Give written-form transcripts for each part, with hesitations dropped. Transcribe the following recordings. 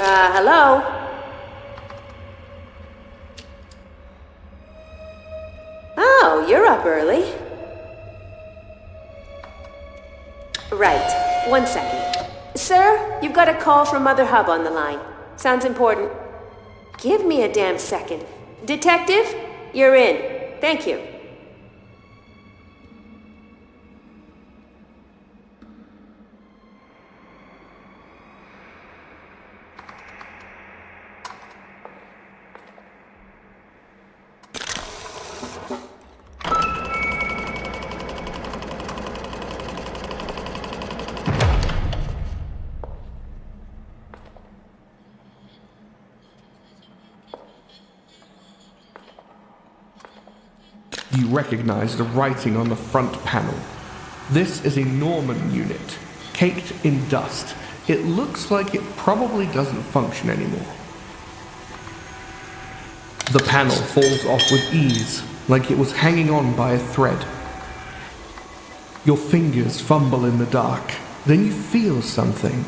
Hello? Oh, you're up early. Right. 1 second. Sir, you've got a call from Mother Hub on the line. Sounds important. Give me a damn second. Detective? You're in. Thank you. You recognize the writing on the front panel. This is a Norman unit, caked in dust. It looks like it probably doesn't function anymore. The panel falls off with ease, like it was hanging on by a thread. Your fingers fumble in the dark. Then you feel something.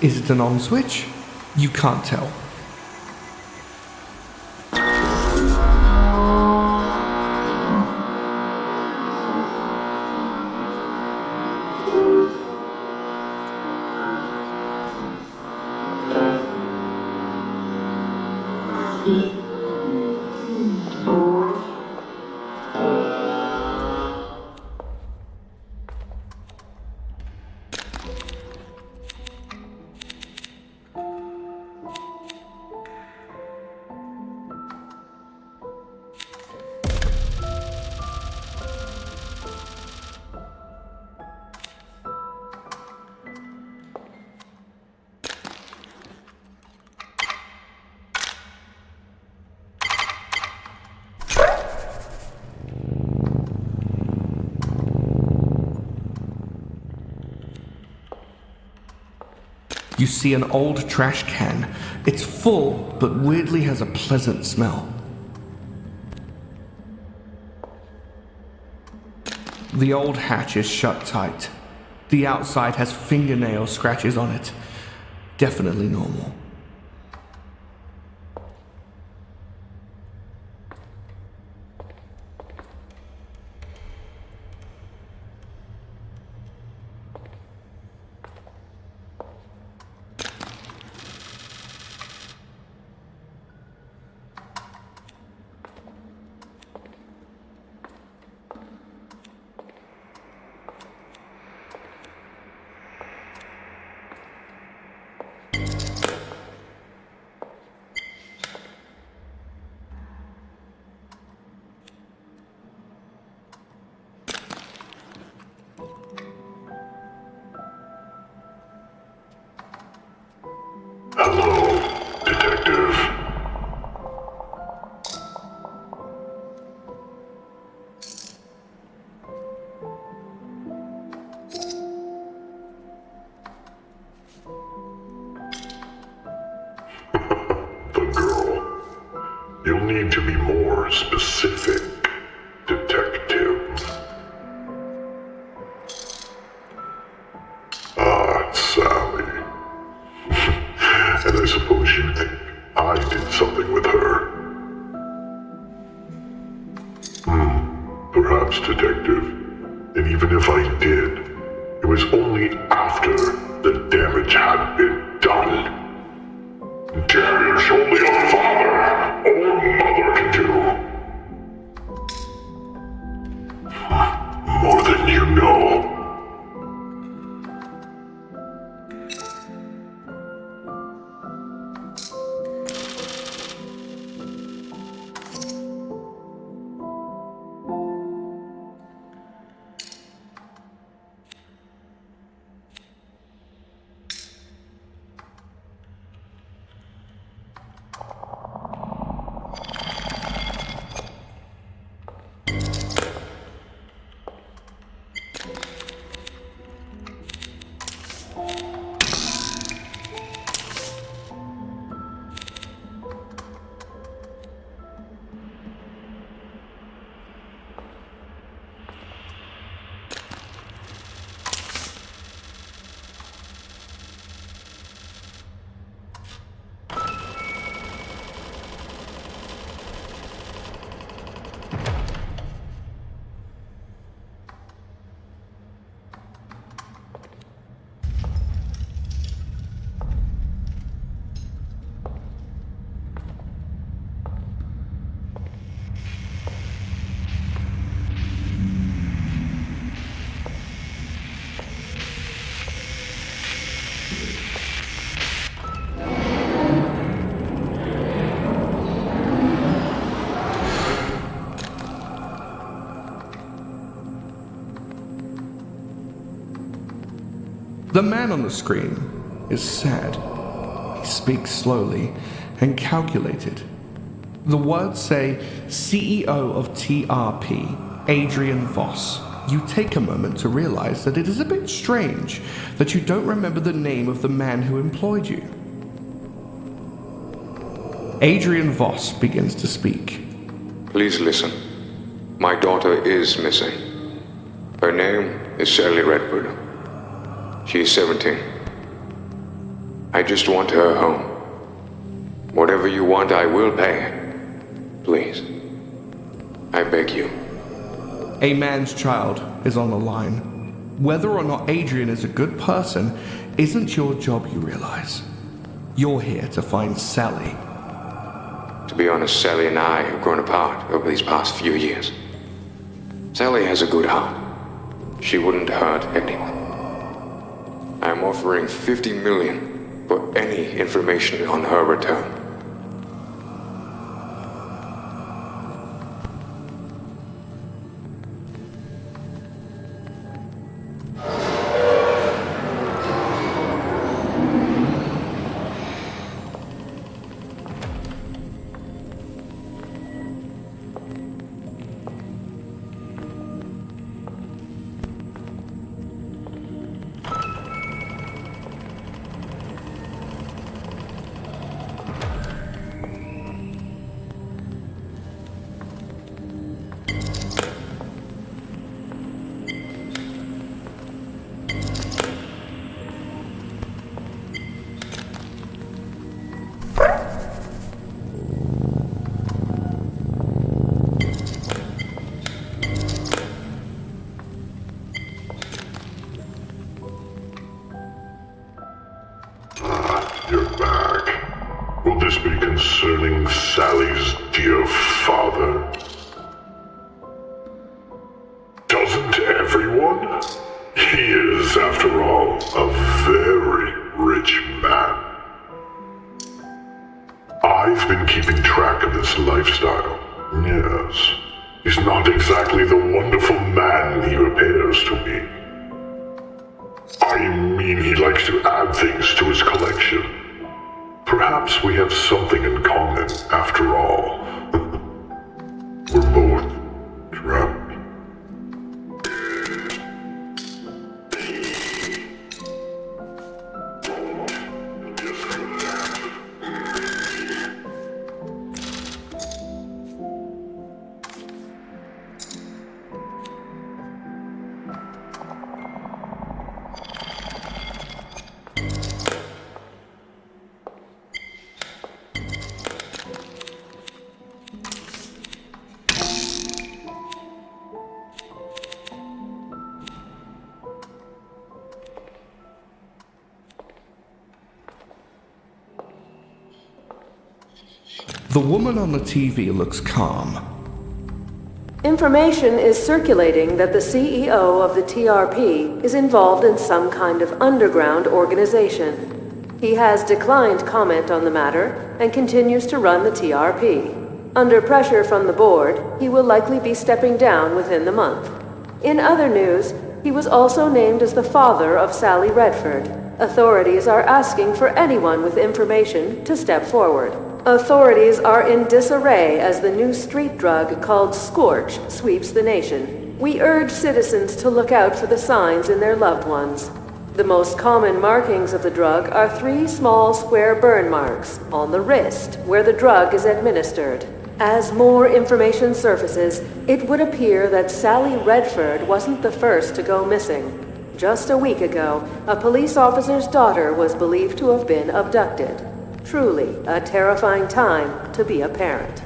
Is it an on switch? You can't tell. You see an old trash can. It's full, but weirdly has a pleasant smell. The old hatch is shut tight. The outside has fingernail scratches on it. Definitely normal. Hello, Detective. The girl. You'll need to be more specific, Detective. Ah, Sally. And I suppose you think I did something with her. Perhaps, Detective. And even if I did, it was only after the damage had been done. Damage only a father or mother can do. More than you know. The man on the screen is sad. He speaks slowly and calculated. The words say CEO of TRP, Adrian Voss. You take a moment to realize that it is a bit strange that you don't remember the name of the man who employed you. Adrian Voss begins to speak. Please listen. My daughter is missing. Her name is Sally Redford. She is 17. I just want her home. Whatever you want, I will pay. Please. I beg you. A man's child is on the line. Whether or not Adrian is a good person isn't your job, you realize. You're here to find Sally. To be honest, Sally and I have grown apart over these past few years. Sally has a good heart. She wouldn't hurt anyone. I am offering $50 million for any information on her return. You're back. Will this be concerning Sally's dear father? Doesn't everyone? He is, after all, a very rich man. I've been keeping track of his lifestyle. Yes, he's not exactly the wonderful man he appears to be. I mean, he likes to add things to his collection. Perhaps we have something in common, after all. We're both trapped. The woman on the TV looks calm. Information is circulating that the CEO of the TRP is involved in some kind of underground organization. He has declined comment on the matter and continues to run the TRP. Under pressure from the board, he will likely be stepping down within the month. In other news, he was also named as the father of Sally Redford. Authorities are asking for anyone with information to step forward. Authorities are in disarray as the new street drug called Scorch sweeps the nation. We urge citizens to look out for the signs in their loved ones. The most common markings of the drug are 3 small square burn marks on the wrist where the drug is administered. As more information surfaces, it would appear that Sally Redford wasn't the first to go missing. Just a week ago, a police officer's daughter was believed to have been abducted. Truly a terrifying time to be a parent.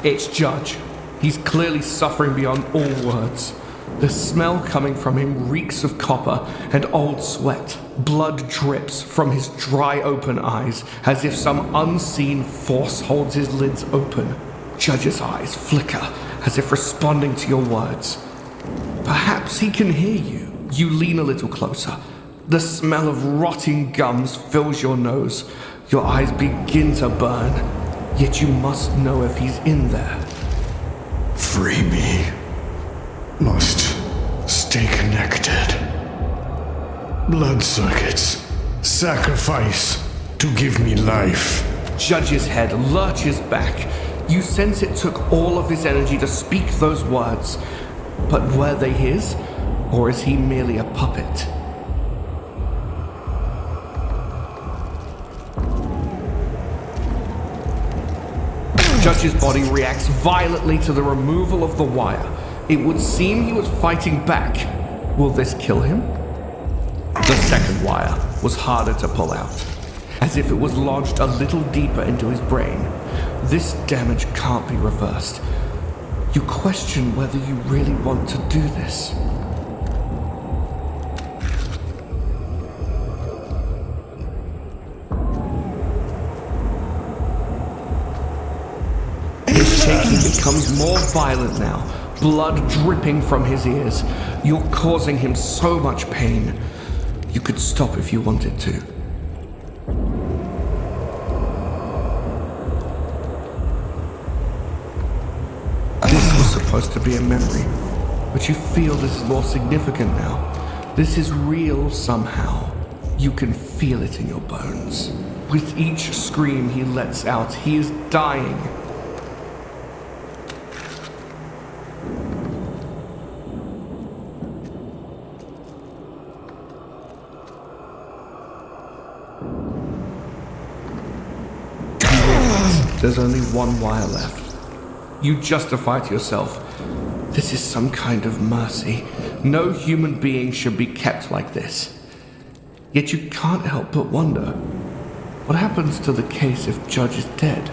It's Judge. He's clearly suffering beyond all words. The smell coming from him reeks of copper and old sweat. Blood drips from his dry open eyes as if some unseen force holds his lids open. Judge's eyes flicker as if responding to your words. Perhaps he can hear you. You lean a little closer. The smell of rotting gums fills your nose. Your eyes begin to burn, yet you must know if he's in there. Free me. Must stay connected. Blood circuits. Sacrifice to give me life. Judge's head lurches back. You sense it took all of his energy to speak those words. But were they his, or is he merely a puppet? Judge's body reacts violently to the removal of the wire. It would seem he was fighting back. Will this kill him? The second wire was harder to pull out, as if it was lodged a little deeper into his brain. This damage can't be reversed. You question whether you really want to do this. His shaking becomes more violent now, blood dripping from his ears. You're causing him so much pain. You could stop if you wanted to. This was supposed to be a memory, but you feel this is more significant now. This is real somehow. You can feel it in your bones. With each scream he lets out, he is dying. There's only one wire left. You justify to yourself, this is some kind of mercy. No human being should be kept like this. Yet you can't help but wonder, what happens to the case if Judge is dead?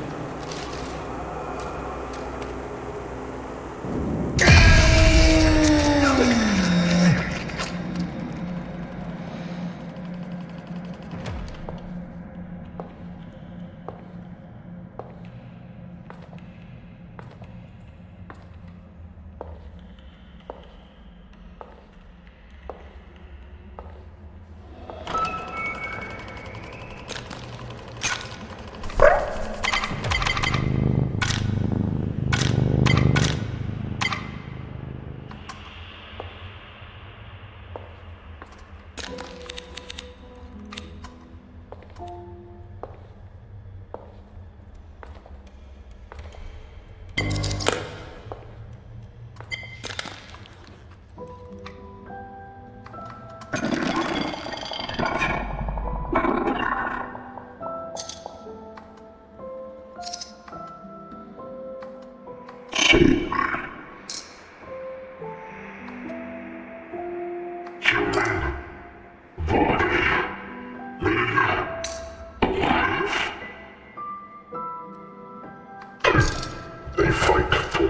They fight for me.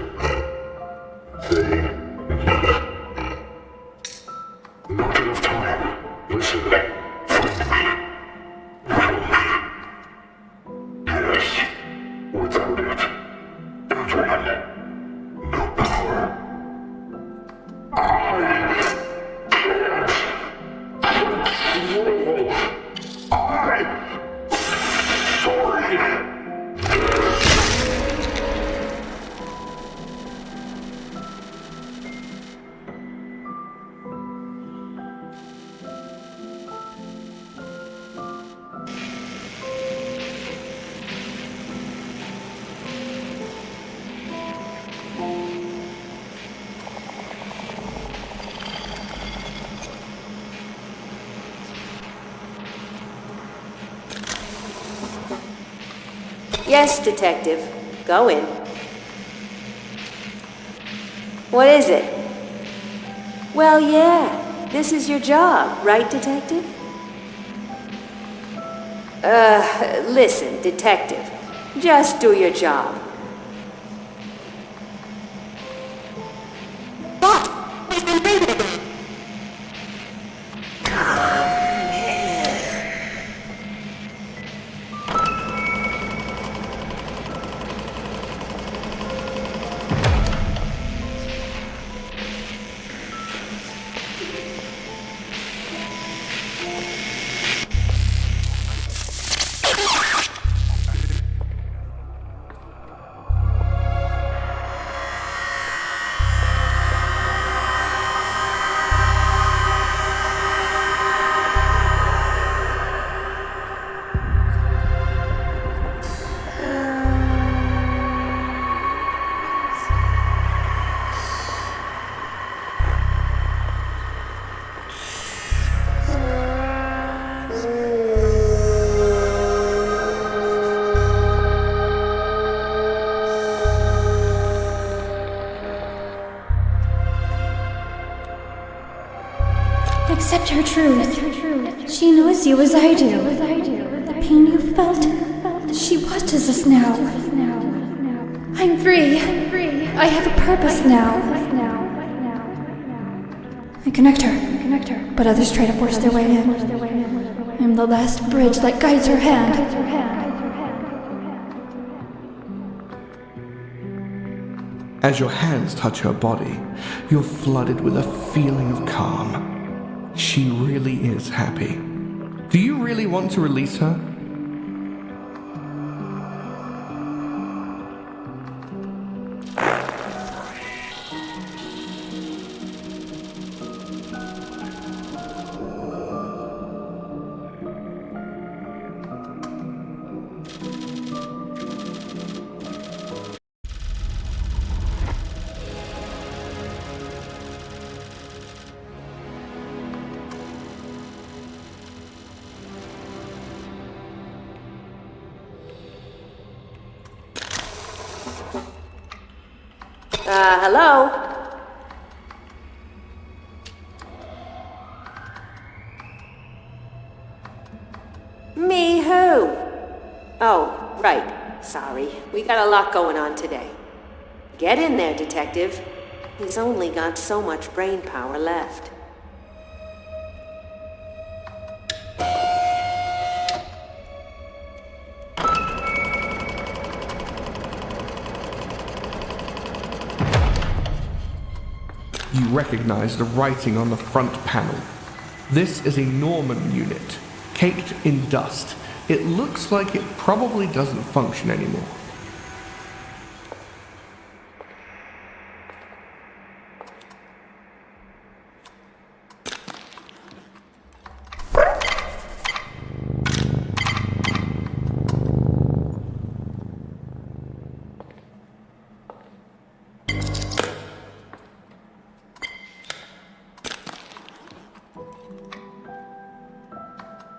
They need me. Not enough time. Listen, find me. Kill me. Yes. Without it, everyone, no power. I can't control. I'm sorry. Yes, Detective. Go in. What is it? Well, yeah. This is your job, right, Detective? Listen, Detective. Just do your job. Accept her truth. She knows you as I do. The pain you felt, she watches us now. I'm free. I have a purpose now. I connect her, but others try to force their way in. I'm the last bridge that guides her hand. As your hands touch her body, you're flooded with a feeling of calm. She really is happy. Do you really want to release her? Hello? Me who? Oh, right. Sorry. We got a lot going on today. Get in there, Detective. He's only got so much brain power left. You recognize the writing on the front panel. This is a Norman unit, caked in dust. It looks like it probably doesn't function anymore.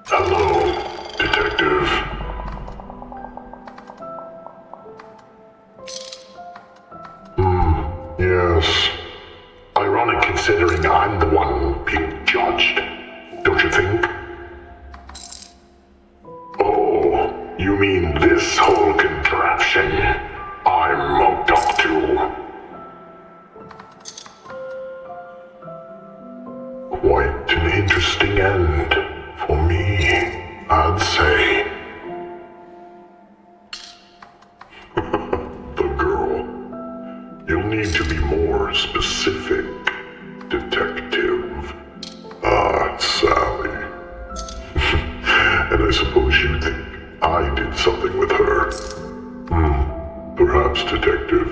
Hello, Detective. Yes. Ironic considering I'm the one being judged, don't you think? Oh, you mean this whole contraption I'm hooked up to? Quite an interesting end for me, I'd say. The girl. You'll need to be more specific, Detective. Sally. And I suppose you think I did something with her. Perhaps, Detective.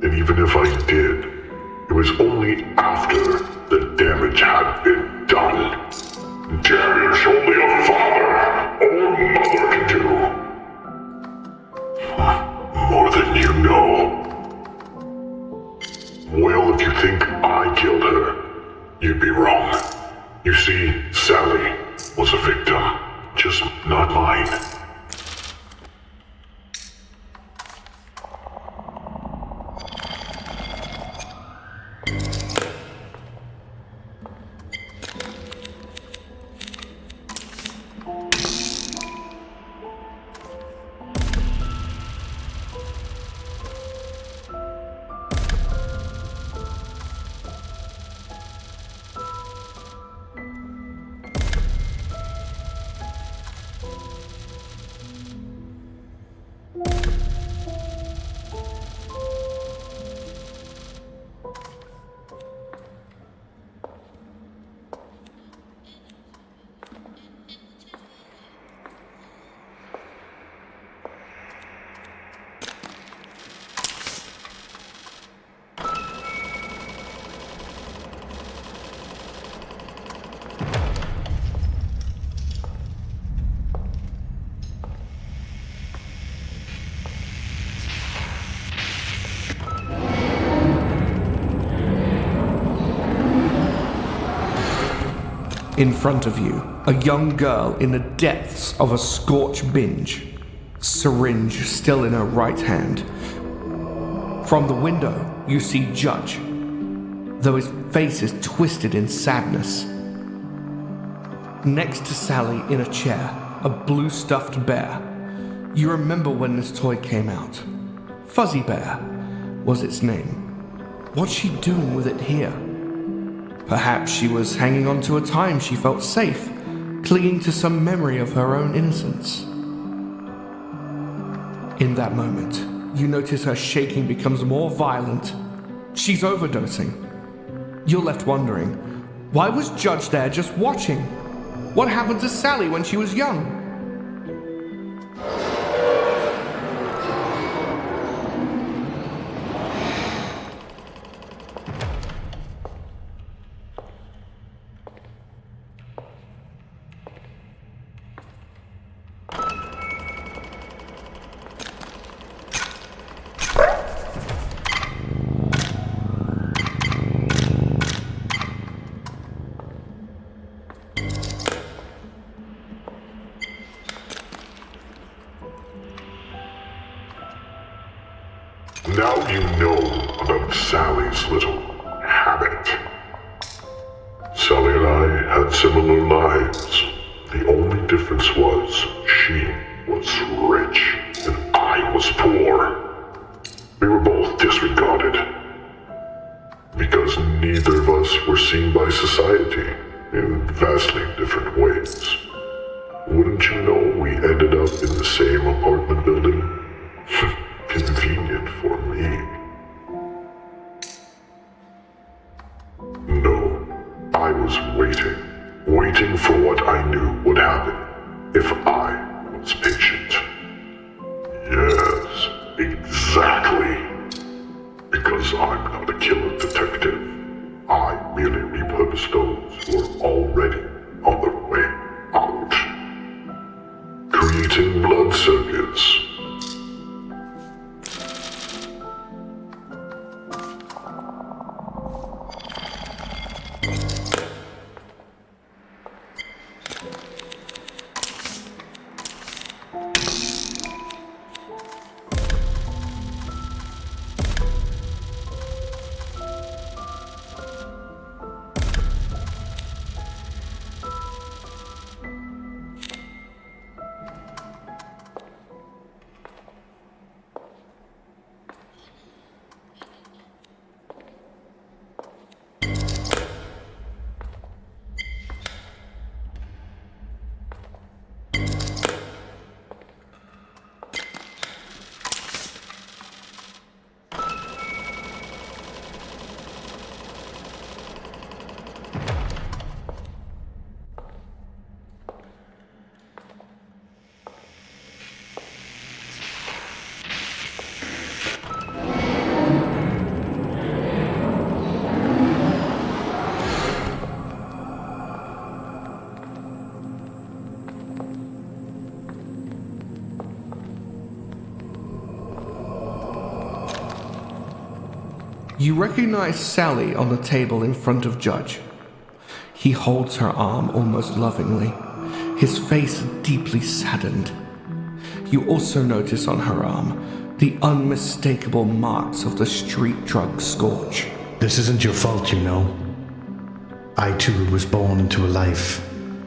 And even if I did, it was only after the damage had been done. Damage only a father or mother can do. More than you know. Well, if you think I killed her, you'd be wrong. You see, Sally was a victim, just not mine. In front of you, a young girl in the depths of a scorch binge, syringe still in her right hand. From the window, you see Judge, though his face is twisted in sadness. Next to Sally in a chair, a blue stuffed bear. You remember when this toy came out. Fuzzy Bear was its name. What's she doing with it here? Perhaps she was hanging on to a time she felt safe, clinging to some memory of her own innocence. In that moment, you notice her shaking becomes more violent. She's overdosing. You're left wondering, why was Judge there just watching? What happened to Sally when she was young? Now you know about Sally's little habit. Sally and I had similar lives. The only difference was she was rich and I was poor. We were both disregarded because neither of us were seen by society in vastly different ways. Wouldn't you know we ended up in the same apartment building? Convenient for me. No, I was waiting for what I knew would happen if I was patient. Yes, exactly. Because I'm not a killer detective. I merely repurpose those who are already on their way out. Creating blood circuits. You recognize Sally on the table in front of Judge. He holds her arm almost lovingly, his face deeply saddened. You also notice on her arm the unmistakable marks of the street drug scorch. This isn't your fault, you know. I too was born into a life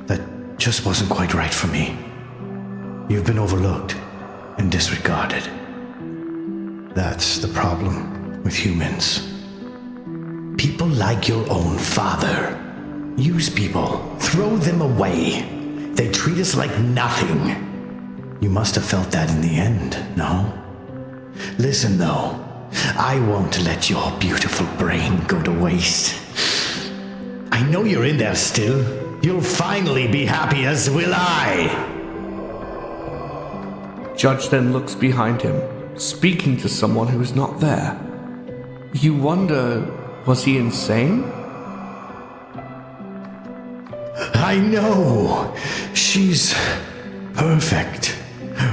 that just wasn't quite right for me. You've been overlooked and disregarded. That's the problem with humans. People like your own father use people, throw them away. They treat us like nothing. You must have felt that in the end, no? Listen though, I won't let your beautiful brain go to waste. I know you're in there still. You'll finally be happy, as will I. Judge then looks behind him, speaking to someone who is not there. You wonder, was he insane? I know. She's perfect.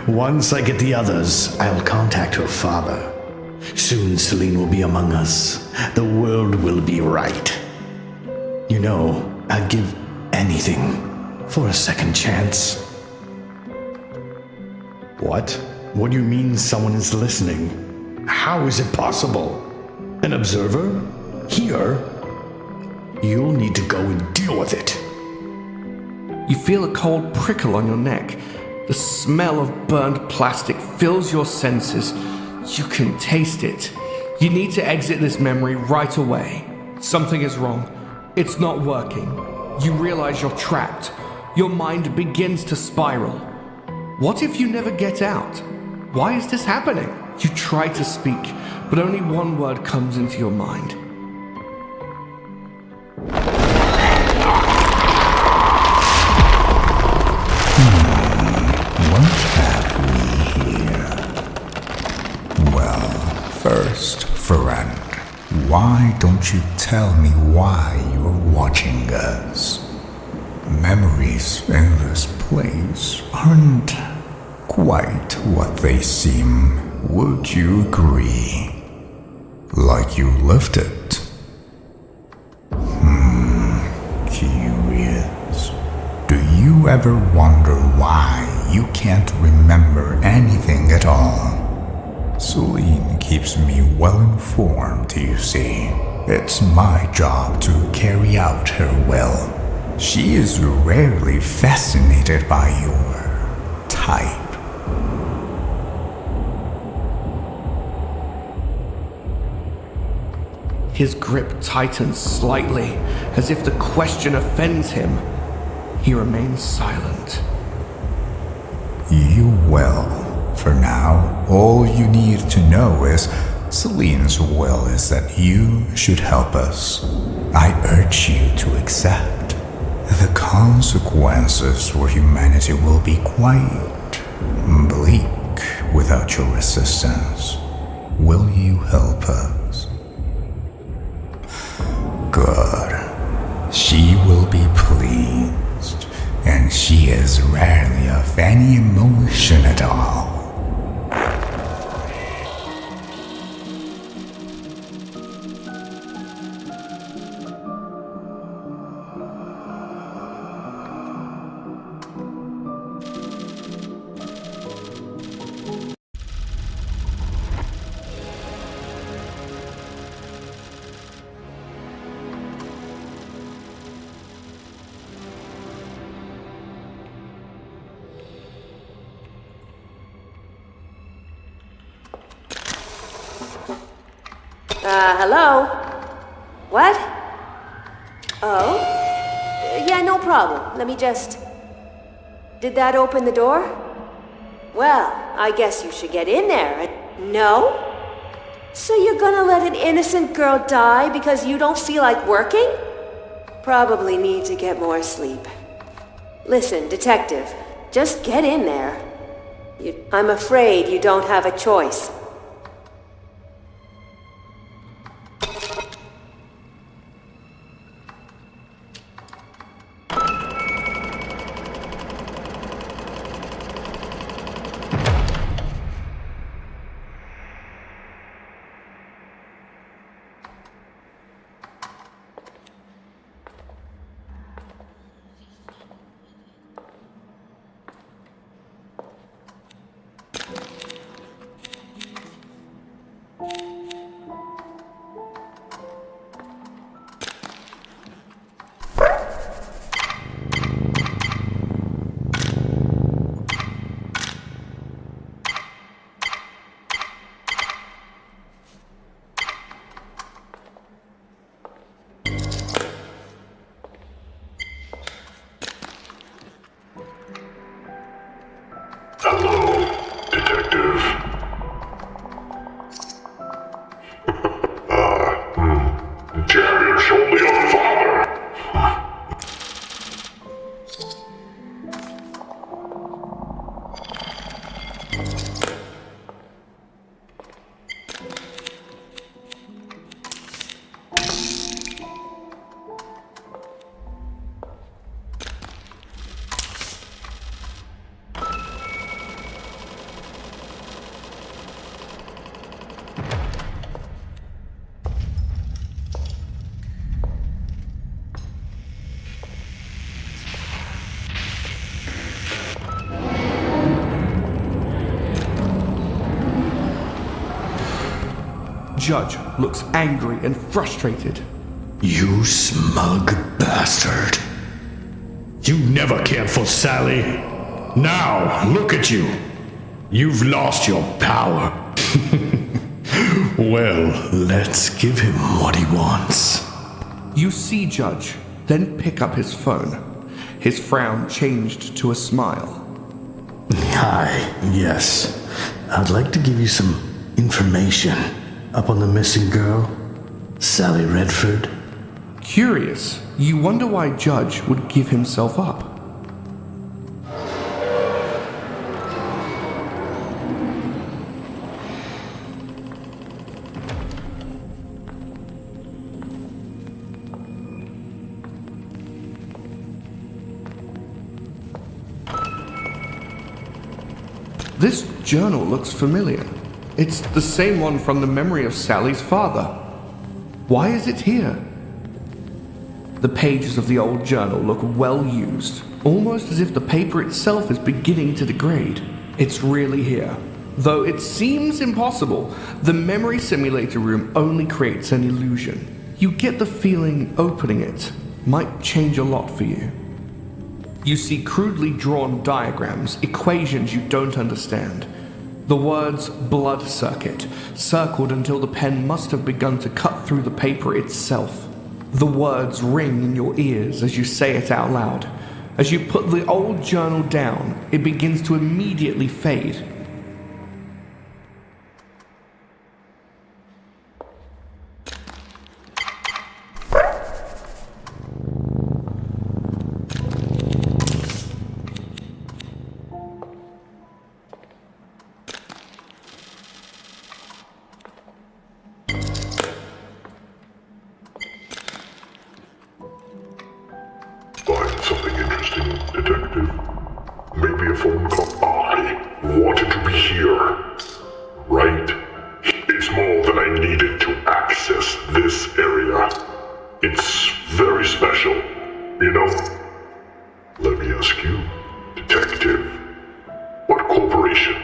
Once I get the others, I'll contact her father. Soon Celine will be among us. The world will be right. You know, I'd give anything for a second chance. What? What do you mean someone is listening? How is it possible? An observer? Here? You'll need to go and deal with it. You feel a cold prickle on your neck. The smell of burned plastic fills your senses. You can taste it. You need to exit this memory right away. Something is wrong. It's not working. You realize you're trapped. Your mind begins to spiral. What if you never get out? Why is this happening? You try to speak, but only one word comes into your mind. What have we here? Well, first, friend, why don't you tell me why you're watching us? Memories in this place aren't quite what they seem. Would you agree? Like you lived it? Curious. Do you ever wonder why you can't remember anything at all? Celine keeps me well informed, you see. It's my job to carry out her will. She is rarely fascinated by your type. His grip tightens slightly, as if the question offends him. He remains silent. You will. For now, all you need to know is Celine's will is that you should help us. I urge you to accept. The consequences for humanity will be quite bleak without your assistance. Will you help us? Good. She will be pleased, and she is rarely of any emotion at all. Hello? What? Oh? Yeah, no problem. Let me just... Did that open the door? Well, I guess you should get in there. No? So you're gonna let an innocent girl die because you don't feel like working? Probably need to get more sleep. Listen, detective, just get in there. I'm afraid you don't have a choice. Judge looks angry and frustrated. You smug bastard. You never cared for Sally. Now, look at you. You've lost your power. Well, let's give him what he wants. You see Judge then pick up his phone. His frown changed to a smile. Hi, yes. I'd like to give you some information up on the missing girl, Sally Redford. Curious, you wonder why Judge would give himself up. This journal looks familiar. It's the same one from the memory of Sally's father. Why is it here? The pages of the old journal look well used, almost as if the paper itself is beginning to degrade. It's really here. Though it seems impossible, the memory simulator room only creates an illusion. You get the feeling opening it might change a lot for you. You see crudely drawn diagrams, equations you don't understand. The words blood circuit, circled until the pen must have begun to cut through the paper itself. The words ring in your ears as you say it out loud. As you put the old journal down, it begins to immediately fade. Find something interesting, Detective? Maybe a phone call? I wanted to be here. Right? It's more than I needed to access this area. It's very special, you know? Let me ask you, Detective. What corporation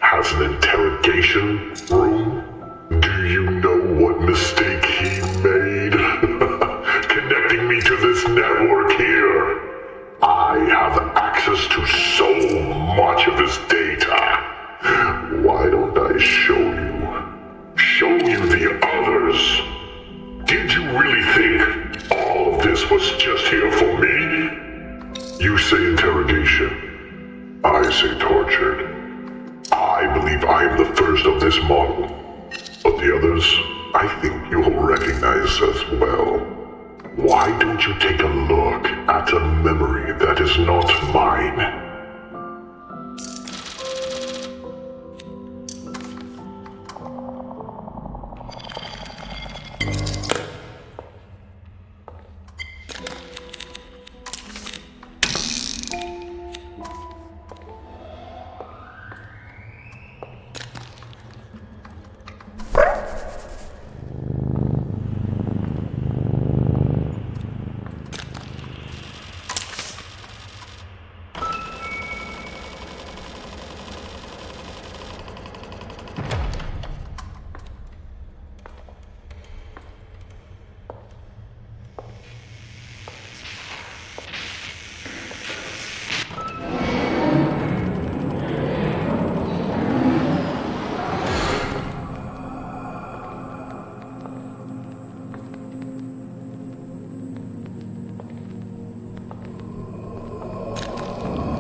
has an interrogation room? Do you know what mistake he made? Connecting me to this network here. I have access to so much of his data. Why don't I show you? Show you the others. Did you really think all of this was just here for me? You say interrogation. I say tortured. I believe I am the first of this model. But the others, I think you'll recognize as well. Why don't you take a look at a memory that is not mine?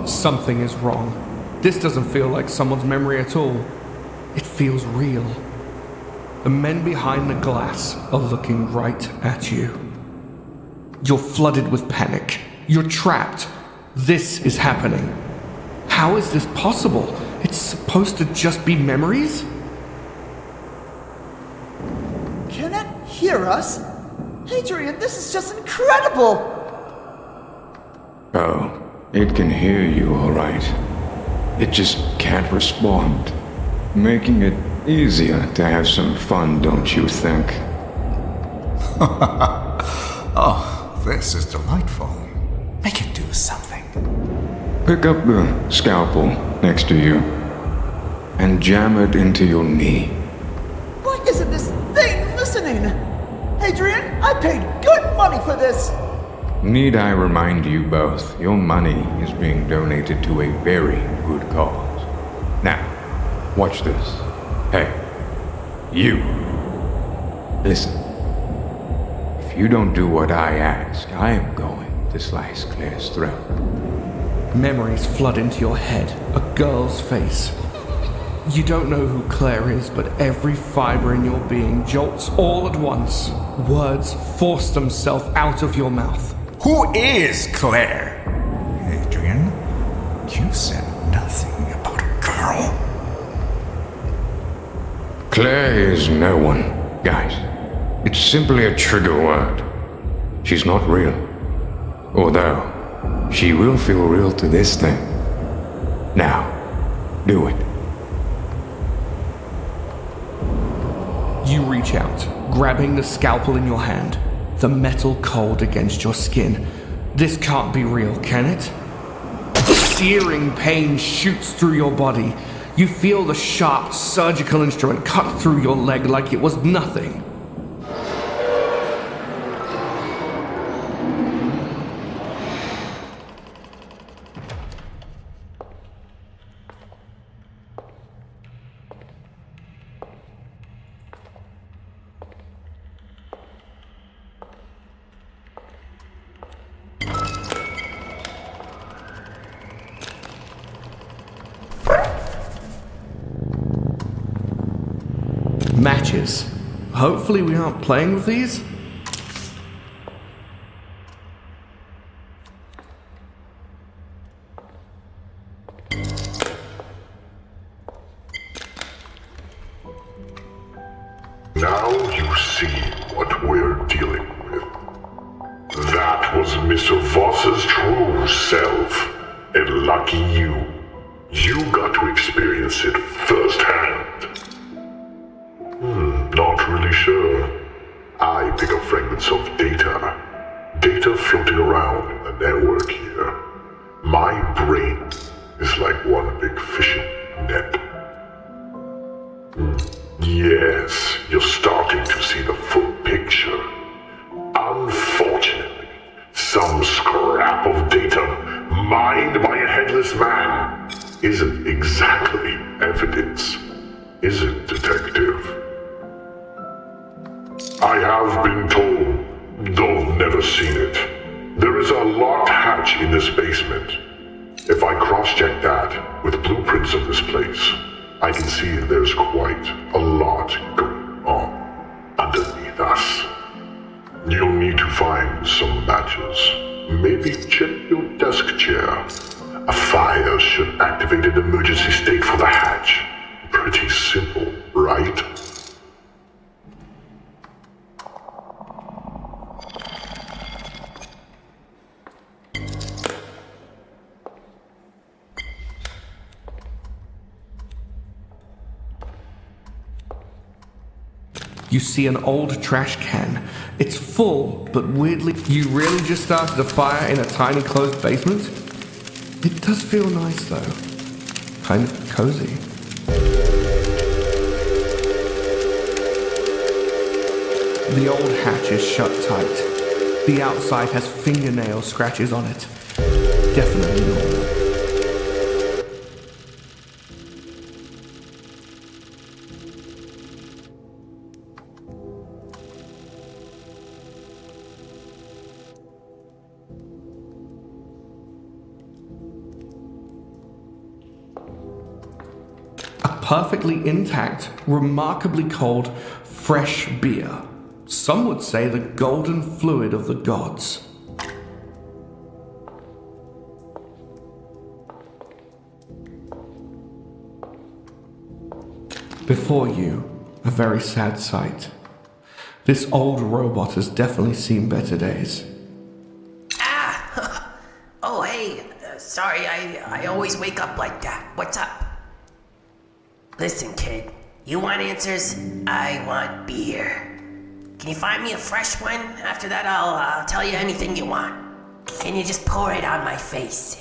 Something is wrong. This doesn't feel like someone's memory at all. It feels real. The men behind the glass are looking right at you. You're flooded with panic. You're trapped. This is happening. How is this possible? It's supposed to just be memories? Can it hear us? Adrian, this is just incredible! Oh, it can hear you all right. It just can't respond. Making it easier to have some fun, don't you think? Oh, this is delightful. Make it do something. Pick up the scalpel next to you and jam it into your knee. Why isn't this insane! Adrian, I paid good money for this! Need I remind you both, your money is being donated to a very good cause. Now, watch this. Hey, you. Listen. If you don't do what I ask, I am going to slice Claire's throat. Memories flood into your head. A girl's face. You don't know who Claire is, but every fiber in your being jolts all at once. Words force themselves out of your mouth. Who is Claire? Adrian, you said nothing about a girl. Claire is no one, guys. It's simply a trigger word. She's not real. Although, she will feel real to this thing. Now, do it. You reach out, grabbing the scalpel in your hand, the metal cold against your skin. This can't be real, can it? Searing pain shoots through your body. You feel the sharp surgical instrument cut through your leg like it was nothing. Matches. Hopefully we aren't playing with these. Now you see what we're dealing with. That was Mr. Voss's true self. And lucky you. You got to experience it firsthand. Not really sure. I pick up fragments of data. Data floating around in the network here. My brain is like one big fishing net. Yes, you're starting to see the full picture. Unfortunately, some scrap of data mined by a headless man isn't exactly evidence, is it, detective? I have been told, though never seen it, there is a locked hatch in this basement. If I cross-check that with blueprints of this place, I can see there's quite a lot going on underneath us. You'll need to find some matches. Maybe check your desk chair. A fire should activate an emergency state for the hatch. Pretty simple, right? You see an old trash can. It's full, but weirdly, you really just started a fire in a tiny closed basement? It does feel nice though. Kind of cozy. The old hatch is shut tight. The outside has fingernail scratches on it. Definitely normal. Perfectly intact, remarkably cold, fresh beer. Some would say the golden fluid of the gods. Before you, a very sad sight. This old robot has definitely seen better days. Ah! Oh, hey, sorry, I always wake up like that. What's up? Listen, kid, you want answers? I want beer. Can you find me a fresh one? After that, I'll tell you anything you want. Can you just pour it on my face?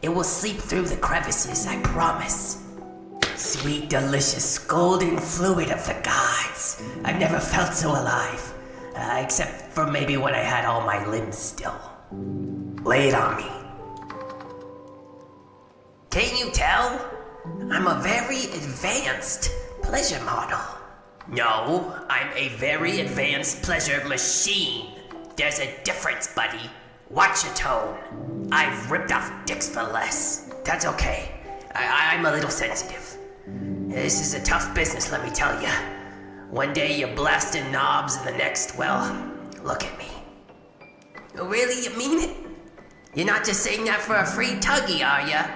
It will seep through the crevices, I promise. Sweet, delicious, golden fluid of the gods. I've never felt so alive. Except for maybe when I had all my limbs still. Lay it on me. Can't you tell? I'm a very advanced pleasure model. No, I'm a very advanced pleasure machine. There's a difference, buddy. Watch your tone. I've ripped off dicks for less. That's okay. I'm a little sensitive. This is a tough business, let me tell ya. One day you're blasting knobs and the next, well, look at me. Really, you mean it? You're not just saying that for a free tuggy, are ya?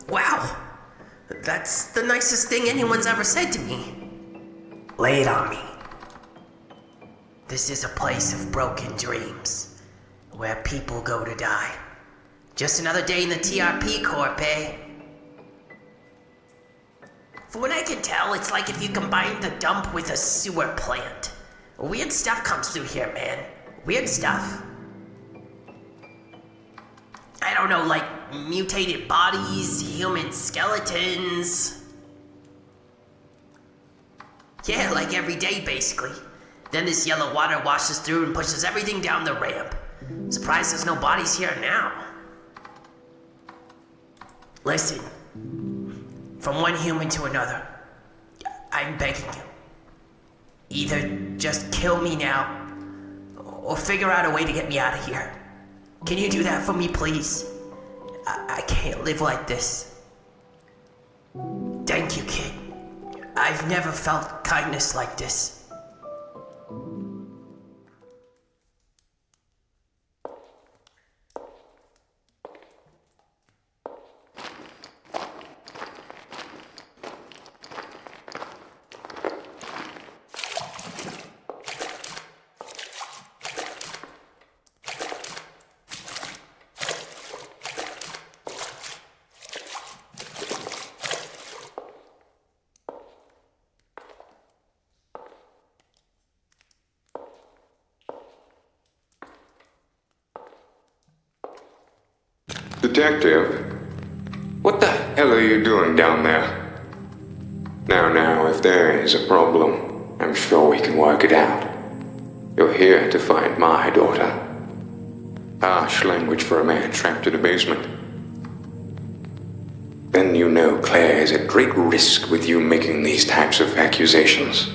Wow, that's the nicest thing anyone's ever said to me. Lay it on me. This is a place of broken dreams, where people go to die. Just another day in the TRP Corp, eh? For what I can tell, it's like if you combine the dump with a sewer plant. Weird stuff comes through here, man. Weird stuff. I don't know, like mutated bodies, human skeletons. Yeah, like every day, basically. Then this yellow water washes through and pushes everything down the ramp. Surprised there's no bodies here now. Listen. From one human to another, I'm begging you. Either just kill me now, or figure out a way to get me out of here. Can you do that for me, please? I can't live like this. Thank you, kid. I've never felt kindness like this. Detective? What the hell are you doing down there? Now, if there is a problem, I'm sure we can work it out. You're here to find my daughter. Harsh language for a man trapped in a basement. Then you know Claire is at great risk with you making these types of accusations.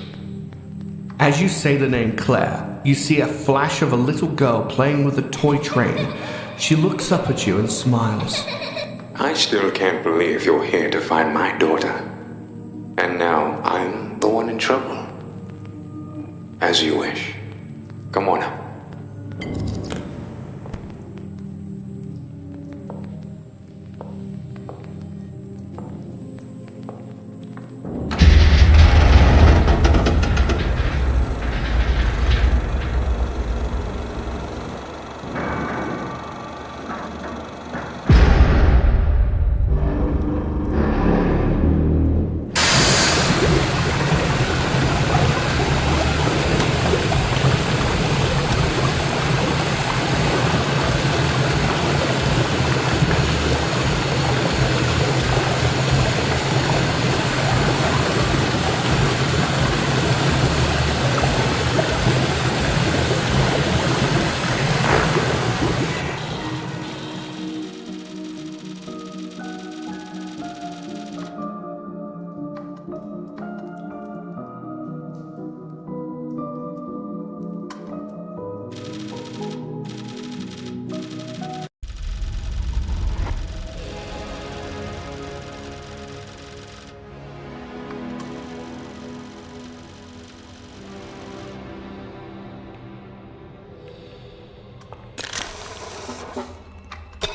As you say the name Claire, you see a flash of a little girl playing with a toy train. She looks up at you and smiles. I still can't believe you're here to find my daughter. And now I'm the one in trouble. As you wish. Come on up.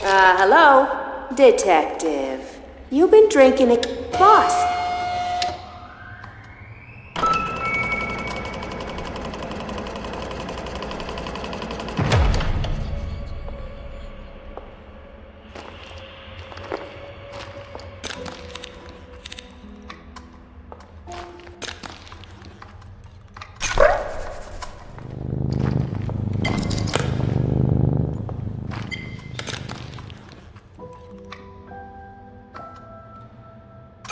Hello? Detective. You've been drinking a... Boss!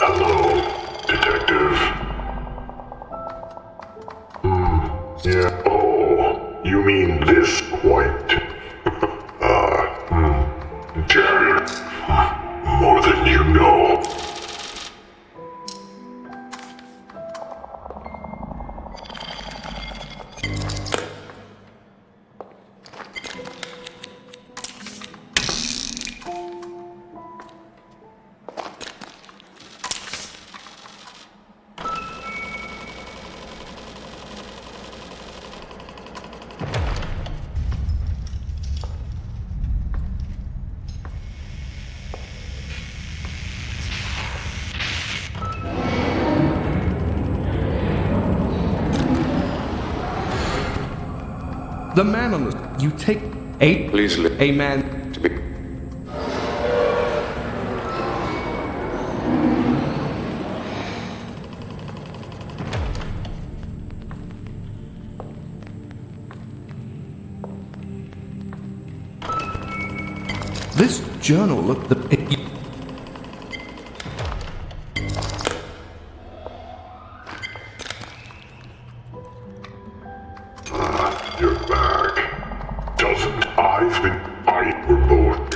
Hello. Yeah. Oh, you mean this white? Damn it. More than you know. The man on the... You take a... Please let A man... to be. This journal looked... You're back. Doesn't I've been remote?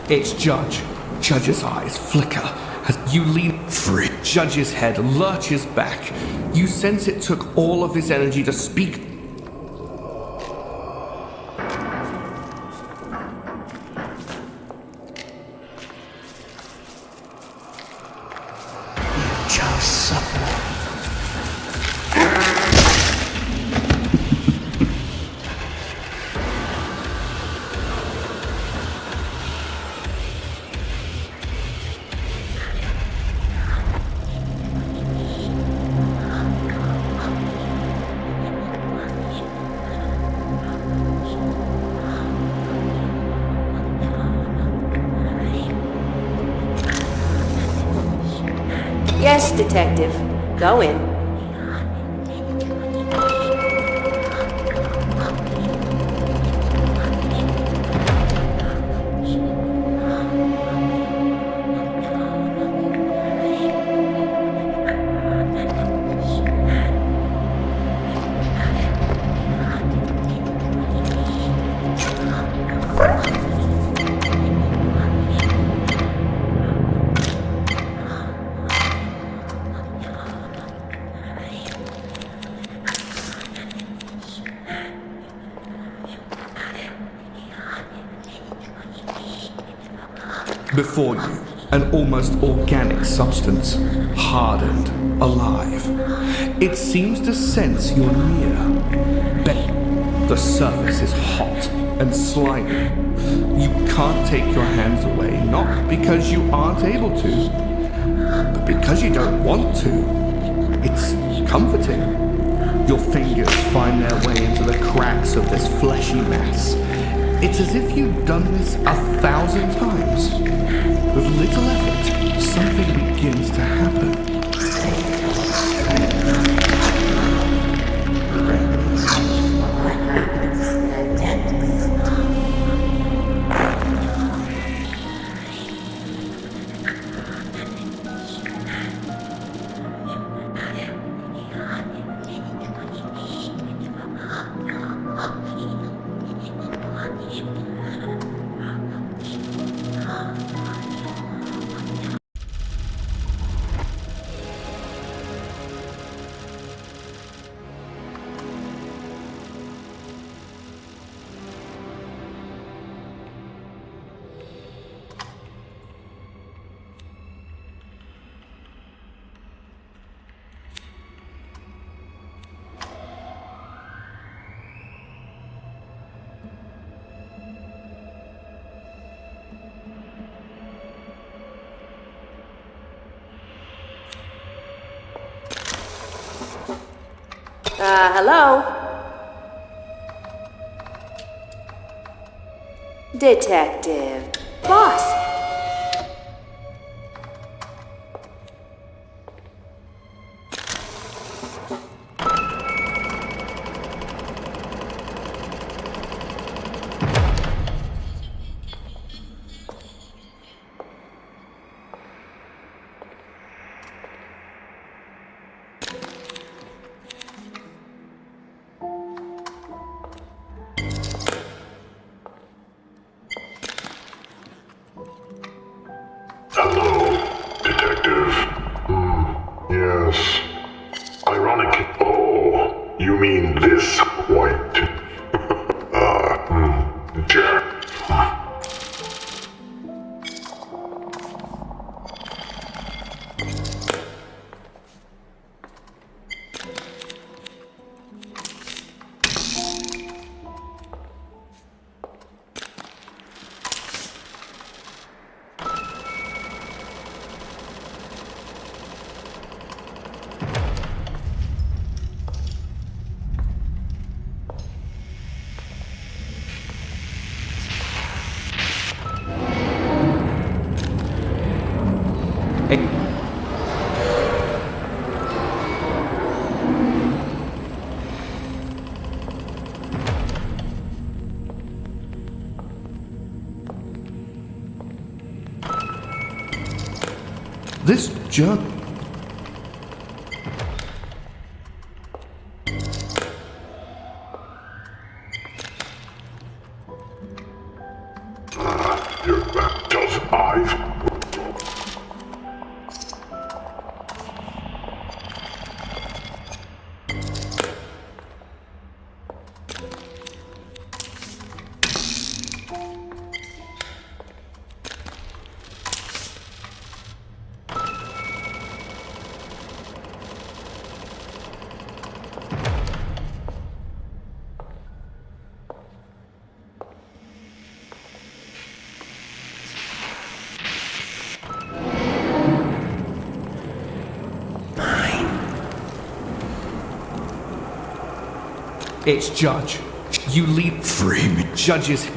It's Judge. Judge's eyes flicker as you lean free. Judge's head lurches back. You sense it took all of his energy to speak. Just supple. Yes, Detective. Go in. Before you, an almost organic substance, hardened, alive. It seems to sense you're near. The surface is hot and slimy. You can't take your hands away, not because you aren't able to, but because you don't want to. It's comforting. Your fingers find their way into the cracks of this fleshy mass. It's as if you've done this 1,000 times. With little effort, something begins to happen. Hello? Detective. Boss. Hello, detective. Yes. Ironic. Oh, you mean this white? Jack. This jerk. Your back does eyes. It's Judge. You lead. Free me. Judge's.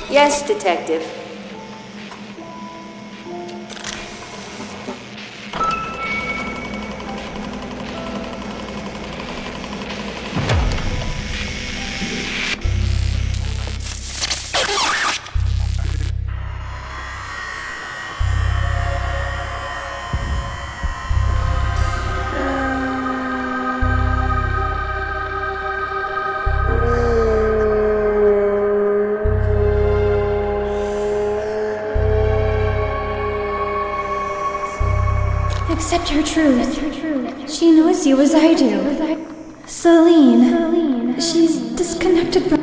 Yes, Detective. Accept her truth. She knows you as I do. Celine. She's disconnected from...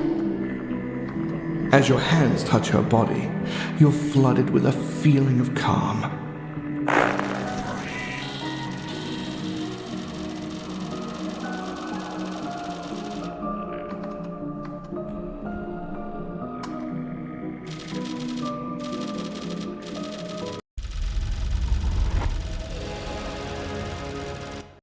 As your hands touch her body, you're flooded with a feeling of calm.